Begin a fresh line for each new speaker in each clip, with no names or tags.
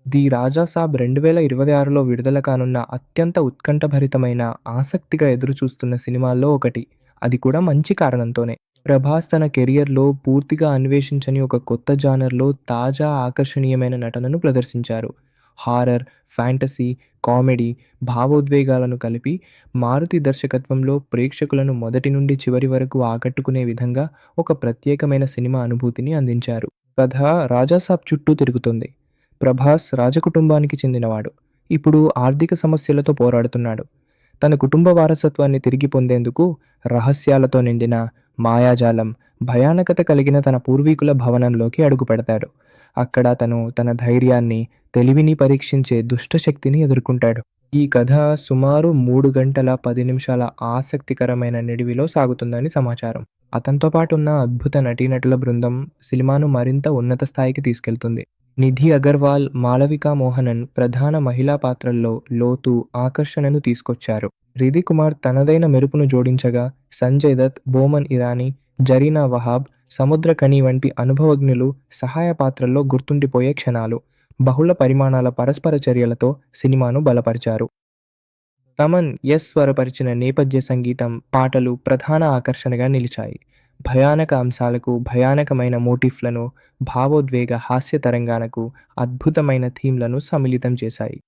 The రాజా సాబ్ 2026లో విడుదల కానున్న అత్యంత ఉత్కంఠభరితమైన, ఆసక్తిగా ఎదురుచూస్తున్న సినిమాల్లో ఒకటి. అది కూడా మంచి కారణంతోనే. ప్రభాస్ తన కెరియర్‌లో పూర్తిగా అన్వేషించని ఒక కొత్త జానర్‌లో తాజా, ఆకర్షణీయమైన నటనను ప్రదర్శించారు. హారర్, ఫ్యాంటసీ, కామెడీ, భావోద్వేగాలను కలిపి మారుతి దర్శకత్వంలో ప్రేక్షకులను మొదటి నుండి చివరి వరకు ఆకట్టుకునే విధంగా ఒక ప్రత్యేకమైన సినిమా అనుభూతిని అందించారు. కథ రాజాసాబ్ చుట్టూ తిరుగుతుంది. ప్రభాస్ రాజకుటుంబానికి చెందినవాడు. ఇప్పుడు ఆర్థిక సమస్యలతో పోరాడుతున్నాడు. తన కుటుంబ వారసత్వాన్ని తిరిగి పొందేందుకు రహస్యాలతో నిండిన మాయాజాలం, భయానకత కలిగిన తన పూర్వీకుల భవనంలోకి అడుగుపెడతాడు. అక్కడ తను తన ధైర్యాన్ని, తెలివిని పరీక్షించే దుష్టశక్తిని ఎదుర్కొంటాడు. ఈ కథ సుమారు 3 గంటల 10 నిమిషాల ఆసక్తికరమైన నిడివిలో సాగుతుందని సమాచారం. అతనితో పాటు ఉన్న అద్భుత నటీనటుల బృందం సినిమాను మరింత ఉన్నత స్థాయికి తీసుకెళ్తుంది. నిధి అగర్వాల్, మాళవికా మోహనన్ ప్రధాన మహిళా పాత్రల్లో లోతు, ఆకర్షణను తీసుకొచ్చారు. రిధి కుమార్ తనదైన మెరుపును జోడించగా, సంజయ్ దత్, బోమన్ ఇరానీ, జరీనా వహాబ్, సముద్రఖని వంటి అనుభవజ్ఞులు సహాయ పాత్రల్లో గుర్తుండిపోయే క్షణాలు. బహుళ పరిమాణాల పరస్పర చర్యలతో సినిమాను బలపరిచారు. తమన్ స్వరపరిచిన నేపథ్య సంగీతం, పాటలు ప్రధాన ఆకర్షణగా నిలిచాయి. భయానక అంశాలకు భయానకమైన మోటిఫ్లను, భావోద్వేగ హాస్య తరంగాలకు అద్భుతమైన థీమ్లను సమ్మిళితం చేశాయి.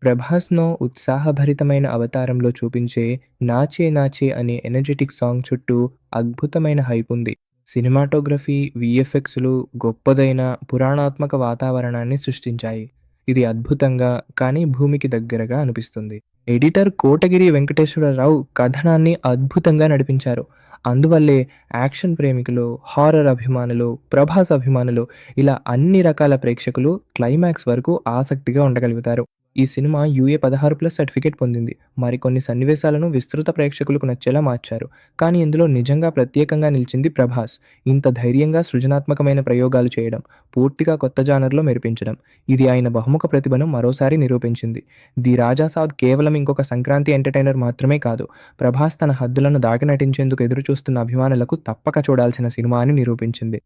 ప్రభాస్‌నో ఉత్సాహభరితమైన అవతారంలో చూపించే 'నాచే నాచే' అనే ఎనర్జిటిక్ సాంగ్ చుట్టూ అద్భుతమైన హైప్ ఉంది. సినిమాటోగ్రఫీ, వీఎఫ్ఎక్స్‌లు గొప్పదైన పురాణాత్మక వాతావరణాన్ని సృష్టించాయి. ఇది అద్భుతంగా, కానీ భూమికి దగ్గరగా అనిపిస్తుంది. ఎడిటర్ కోటగిరి వెంకటేశ్వరరావు కథనాన్ని అద్భుతంగా నడిపించారు. అందువల్లే యాక్షన్ ప్రేమికులు, హారర్ అభిమానులు, ప్రభాస్ అభిమానులు ఇలా అన్ని రకాల ప్రేక్షకులు క్లైమాక్స్ వరకు ఆసక్తిగా ఉండగలుగుతారు. ఈ సినిమా యూఏ-16+ సర్టిఫికేట్ పొందింది. మరికొన్ని సన్నివేశాలను విస్తృత ప్రేక్షకులకు నచ్చేలా మార్చారు. కానీ ఇందులో నిజంగా ప్రత్యేకంగా నిలిచింది ప్రభాస్. ఇంత ధైర్యంగా సృజనాత్మకమైన ప్రయోగాలు చేయడం, పూర్తిగా కొత్త జానర్‌లో మెరిపించడం. ఇది ఆయన బహుముఖ ప్రతిభను మరోసారి నిరూపించింది. 'ది రాజా సాబ్' కేవలం ఇంకొక సంక్రాంతి ఎంటర్‌టైనర్ మాత్రమే కాదు. ప్రభాస్ తన హద్దులను దాటి నటించేందుకు ఎదురుచూస్తున్న అభిమానులకు తప్పక చూడాల్సిన సినిమా అని నిరూపించింది.